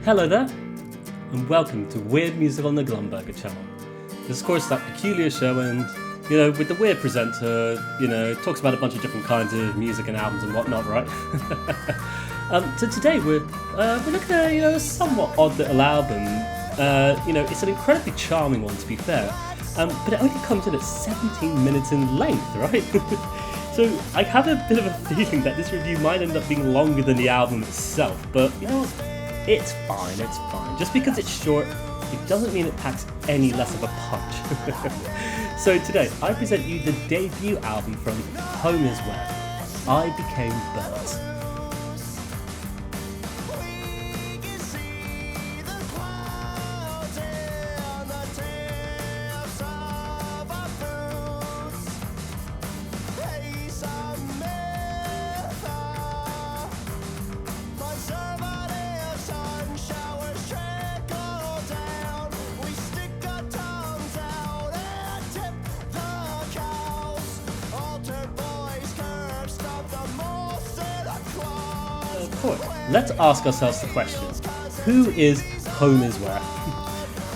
Hello there, and welcome to Weird Music on the Glumburger channel. This is of course that peculiar show and, with the weird presenter, talks about a bunch of different kinds of music and albums and whatnot, right? So today we're looking at a somewhat odd little album. It's an incredibly charming one, to be fair, but it only comes in at 17 minutes in length, right? So I have a bit of a feeling that this review might end up being longer than the album itself, but you know what? It's fine. Just because it's short, it doesn't mean it packs any less of a punch. So today, I present you the debut album from Home Is Where, I Became Birds. Let's ask ourselves the question, who is Home Is Where?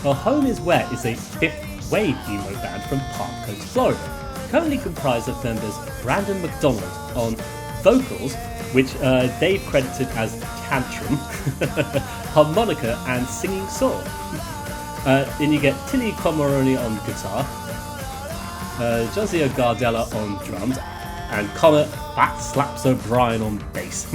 Well, Home Is Where is a fifth wave emo band from Palm Coast, Florida, currently comprised of members Brandon McDonald on vocals, which they've credited as tantrum, harmonica and singing soul. Then you get Tilly Comoroni on guitar, Josiah Gardella on drums, and Connor Fat Slaps O'Brien on bass.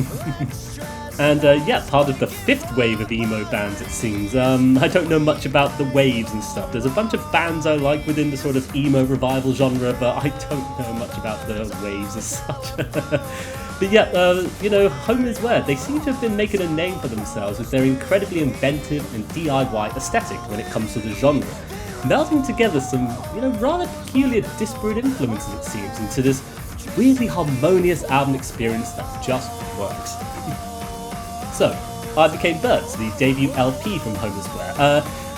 And part of the fifth wave of emo bands, it seems. I don't know much about the waves and stuff. There's a bunch of bands I like within the sort of emo revival genre, but I don't know much about the waves as such. But Home Is Where, they seem to have been making a name for themselves with their incredibly inventive and DIY aesthetic when it comes to the genre, melding together some, rather peculiar disparate influences, it seems, into this weirdly harmonious album experience that just works. So, I Became Birds, the debut LP from Home Is Where.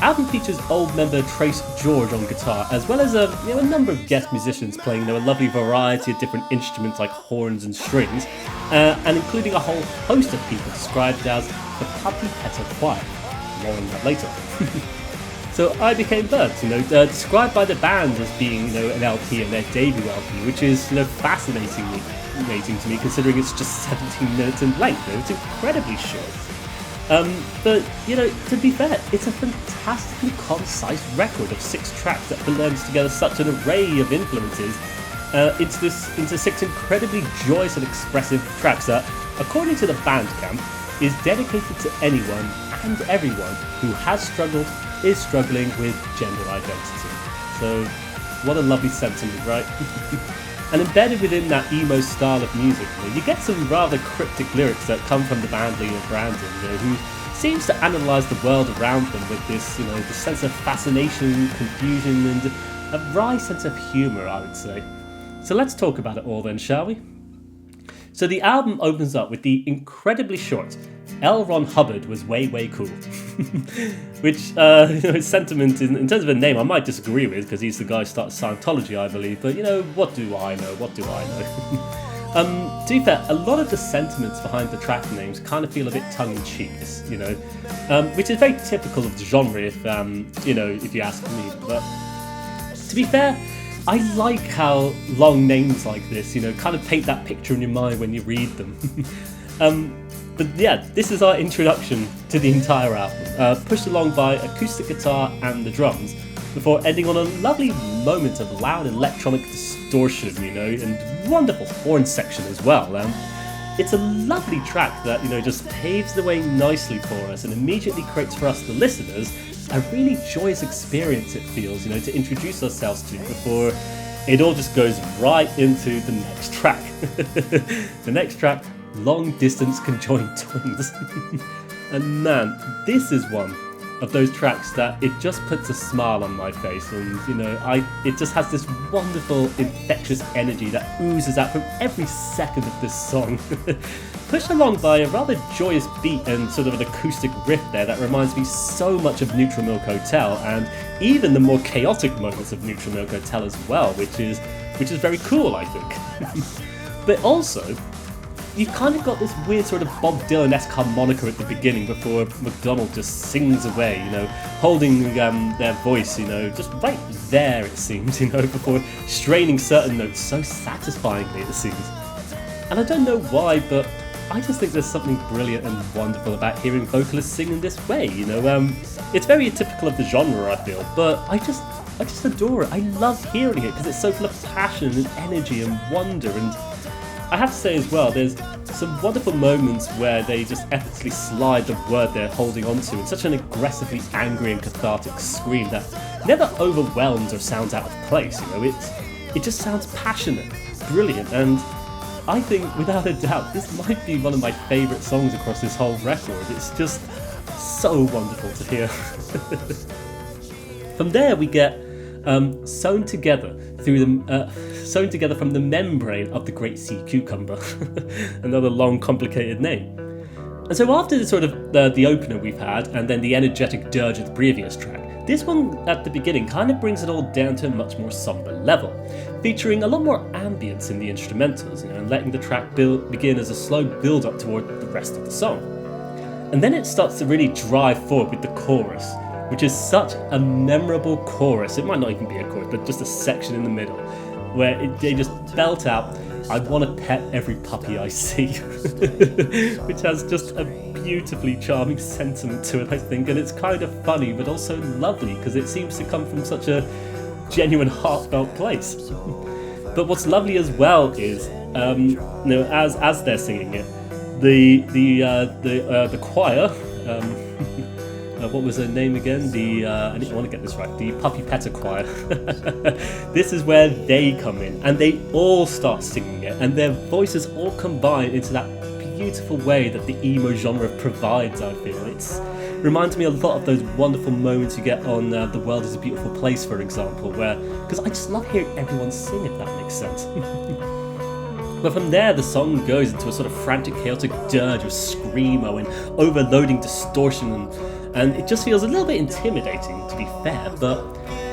Album features old member Trace George on guitar, as well as a number of guest musicians playing a lovely variety of different instruments like horns and strings, and including a whole host of people described as the Puppy Petter Choir. More on that later. So, I Became Birds, described by the band as being, an LP and their debut LP, which is, fascinating to me, considering it's just 17 minutes in length. It's incredibly short. But, to be fair, it's a fantastically concise record of 6 tracks that blends together such an array of influences into 6 incredibly joyous and expressive tracks that, according to the Bandcamp, is dedicated to anyone and everyone who has struggled, is struggling with gender identity. So, what a lovely sentiment, right? And embedded within that emo style of music, you get some rather cryptic lyrics that come from the band leader Brandon, who seems to analyse the world around them with this, this sense of fascination, confusion, and a wry sense of humour, I would say. So let's talk about it all then, shall we? So the album opens up with the incredibly short L. Ron Hubbard was way, way cool. Which, his sentiment in terms of a name I might disagree with, because he's the guy who started Scientology, I believe, but what do I know? To be fair, a lot of the sentiments behind the track names kind of feel a bit tongue-in-cheek, which is very typical of the genre if you ask me. But to be fair, I like how long names like this, kind of paint that picture in your mind when you read them. But yeah, this is our introduction to the entire album, pushed along by acoustic guitar and the drums, before ending on a lovely moment of loud electronic distortion, and wonderful horn section as well. It's a lovely track that, just paves the way nicely for us and immediately creates for us, the listeners, a really joyous experience, it feels, to introduce ourselves to before it all just goes right into the next track. The next track, Long Distance Conjoined Twins. And man, this is one of those tracks that it just puts a smile on my face, and it just has this wonderful infectious energy that oozes out from every second of this song. Pushed along by a rather joyous beat and sort of an acoustic riff there that reminds me so much of Neutral Milk Hotel, and even the more chaotic moments of Neutral Milk Hotel as well, which is very cool, I think. But also, you've kind of got this weird sort of Bob Dylan-esque harmonica at the beginning before McDonald just sings away, holding their voice, just right there it seems, before straining certain notes so satisfyingly it seems. And I don't know why, but I just think there's something brilliant and wonderful about hearing vocalists sing in this way, It's very atypical of the genre, I feel, but I just adore it. I love hearing it because it's so full of passion and energy and wonder, and I have to say as well, there's some wonderful moments where they just effortlessly slide the word they're holding onto in such an aggressively angry and cathartic scream that never overwhelms or sounds out of place, It just sounds passionate, brilliant, and I think, without a doubt, this might be one of my favourite songs across this whole record. It's just so wonderful to hear. From there we get sewn together from the membrane of the great sea cucumber. Another long, complicated name. And so after the sort of the opener we've had, and then the energetic dirge of the previous track, this one at the beginning kind of brings it all down to a much more somber level, featuring a lot more ambience in the instrumentals, and letting the track begin as a slow build-up toward the rest of the song. And then it starts to really drive forward with the chorus, which is such a memorable chorus. It might not even be a chorus, but just a section in the middle, where they just belt out, "I want to pet every puppy I see," which has just a beautifully charming sentiment to it, I think, and it's kind of funny, but also lovely, because it seems to come from such a genuine, heartfelt place. But what's lovely as well is, as they're singing it, the choir, what was her name again? I didn't want to get this right. The Puppy Petter Choir. This is where they come in, and they all start singing it, and their voices all combine into that beautiful way that the emo genre provides. I feel it reminds me a lot of those wonderful moments you get on "The World Is a Beautiful Place," for example, because I just love hearing everyone sing, if that makes sense. But from there, the song goes into a sort of frantic, chaotic dirge of screamo and overloading distortion, and it just feels a little bit intimidating, to be fair, but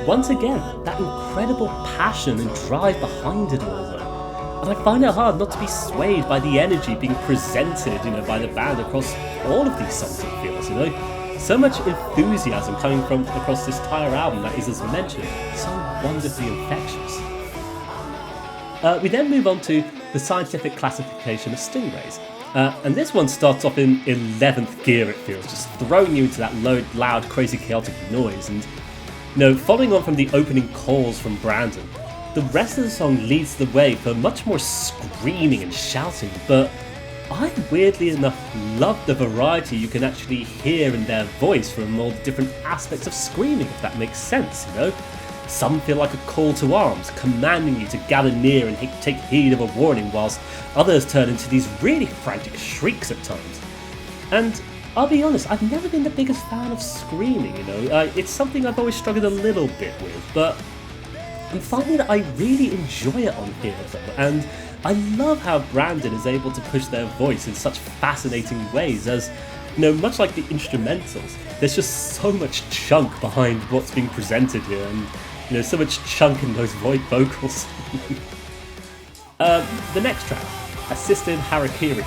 once again, that incredible passion and drive behind it all, though. And I find it hard not to be swayed by the energy being presented, by the band across all of these songs, it feels, So much enthusiasm coming from across this entire album that is, as mentioned, so wonderfully infectious. We then move on to the scientific classification of stingrays. And this one starts off in 11th gear, it feels, just throwing you into that loud, crazy, chaotic noise. And, following on from the opening calls from Brandon, the rest of the song leads the way for much more screaming and shouting, but I, weirdly enough, love the variety you can actually hear in their voice from all the different aspects of screaming, if that makes sense, Some feel like a call to arms, commanding you to gather near and take heed of a warning, whilst others turn into these really frantic shrieks at times. And I'll be honest, I've never been the biggest fan of screaming, It's something I've always struggled a little bit with, but I'm finding that I really enjoy it on here, though, and I love how Brandon is able to push their voice in such fascinating ways as, much like the instrumentals, there's just so much chunk behind what's being presented here, and so much chunk in those vocals. The next track, Assisted Harakiri,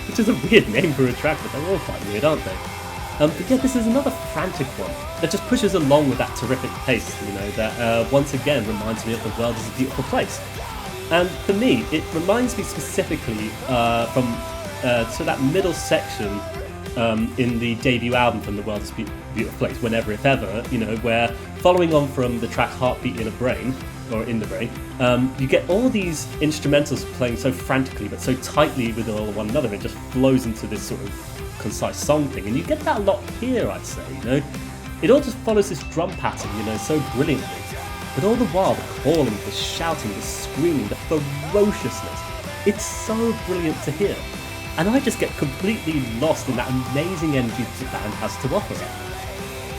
which is a weird name for a track, but they're all quite weird, aren't they? But yeah, this is another frantic one that just pushes along with that terrific pace, that once again reminds me of The World Is a Beautiful Place. And for me, it reminds me specifically from that middle section in the debut album from The World Is a Beautiful Place, Whenever If Ever, where following on from the track Heartbeat in the Brain, you get all these instrumentals playing so frantically but so tightly with one another, it just flows into this sort of concise song thing, and you get that a lot here, I'd say, It all just follows this drum pattern, so brilliantly. But all the while, the calling, the shouting, the screaming, the ferociousness, it's so brilliant to hear. And I just get completely lost in that amazing energy that the band has to offer.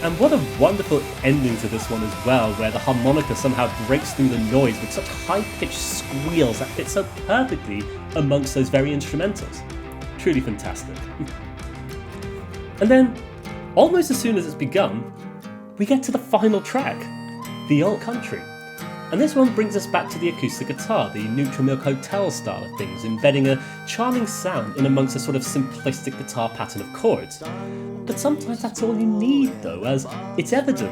And what a wonderful ending to this one as well, where the harmonica somehow breaks through the noise with such high-pitched squeals that fit so perfectly amongst those very instrumentals. Truly fantastic. And then, almost as soon as it's begun, we get to the final track, The Old Country. And this one brings us back to the acoustic guitar, the Neutral Milk Hote style of things, embedding a charming sound in amongst a sort of simplistic guitar pattern of chords. But sometimes that's all you need though, as it's evident,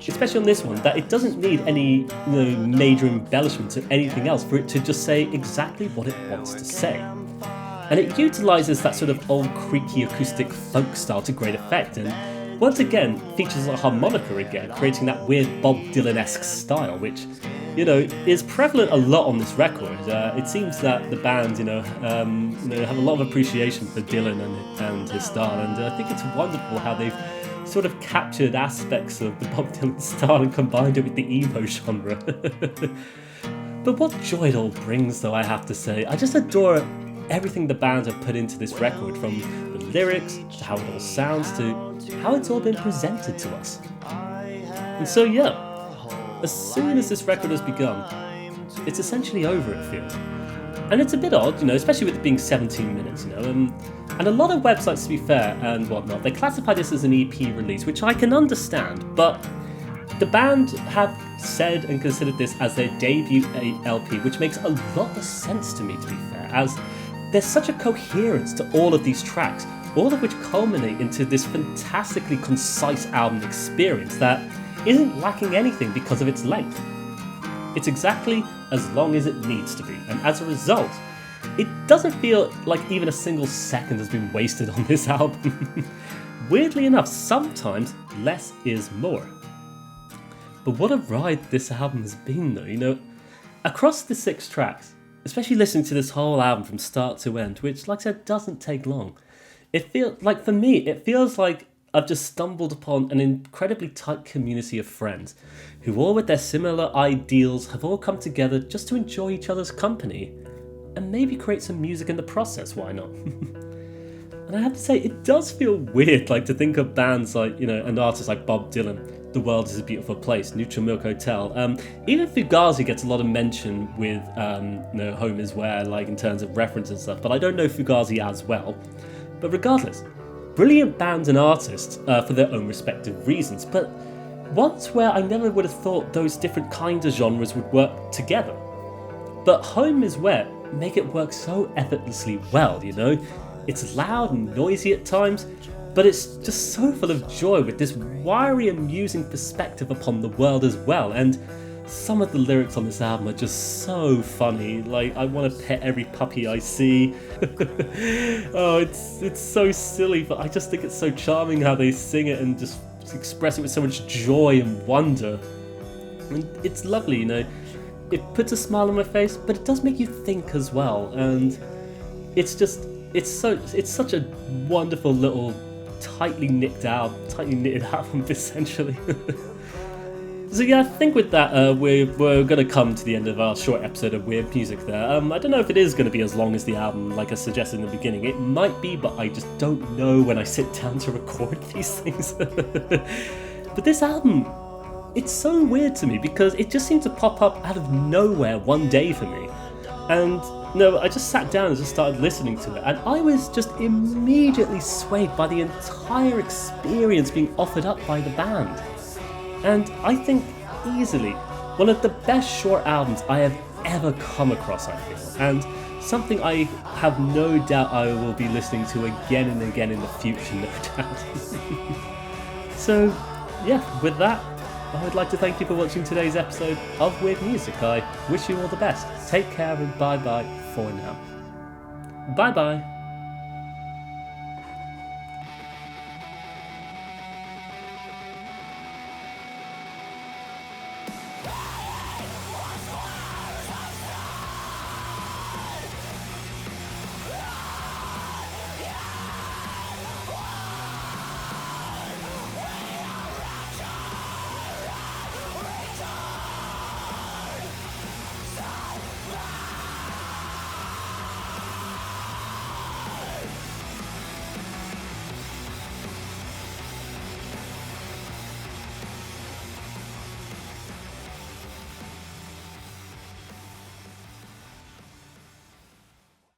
especially on this one, that it doesn't need any major embellishments or anything else for it to just say exactly what it wants to say. And it utilises that sort of old creaky acoustic folk style to great effect, and once again features a harmonica again, creating that weird Bob Dylan-esque style, which, is prevalent a lot on this record. It seems that the band, have a lot of appreciation for Dylan and his style, and I think it's wonderful how they've sort of captured aspects of the Bob Dylan style and combined it with the emo genre. But what joy it all brings, though, I have to say. I just adore everything the band have put into this record, from the lyrics to how it all sounds to how it's all been presented to us. And so as soon as this record has begun, it's essentially over, it feels. And it's a bit odd, especially with it being 17 minutes, and a lot of websites, to be fair, and whatnot, they classify this as an EP release, which I can understand, but the band have said and considered this as their debut LP, which makes a lot of sense to me, to be fair, as there's such a coherence to all of these tracks, all of which culminate into this fantastically concise album experience that isn't lacking anything because of its length. It's exactly as long as it needs to be, and as a result, it doesn't feel like even a single second has been wasted on this album. Weirdly enough, sometimes less is more. But what a ride this album has been though, across the 6 tracks, especially listening to this whole album from start to end, which, like I said, doesn't take long. It feels like I've just stumbled upon an incredibly tight community of friends who, all with their similar ideals, have all come together just to enjoy each other's company and maybe create some music in the process, why not? And I have to say, it does feel weird, to think of bands like, an artist like Bob Dylan, The World is a Beautiful Place, Neutral Milk Hote. Even Fugazi gets a lot of mention with Home is Where, in terms of reference and stuff, but I don't know Fugazi as well. But regardless, brilliant bands and artists for their own respective reasons, but ones where I never would have thought those different kinds of genres would work together. But Home is Where make it work so effortlessly well, It's loud and noisy at times, but it's just so full of joy with this wiry, amusing perspective upon the world as well, and some of the lyrics on this album are just so funny. I want to pet every puppy I see. Oh, it's so silly, but I just think it's so charming how they sing it and just express it with so much joy and wonder. And it's lovely, It puts a smile on my face, but it does make you think as well, and it's such a wonderful little tightly knitted album, essentially. So I think with that, we're going to come to the end of our short episode of Weird Music there. I don't know if it is going to be as long as the album, like I suggested in the beginning. It might be, but I just don't know when I sit down to record these things. But this album, it's so weird to me because it just seemed to pop up out of nowhere one day for me. And I just sat down and just started listening to it, and I was just immediately swayed by the entire experience being offered up by the band. And I think easily one of the best short albums I have ever come across, I feel, and something I have no doubt I will be listening to again and again in the future, no doubt. So with that, I would like to thank you for watching today's episode of Weird Music. I wish you all the best. Take care and bye-bye for now. Bye-bye.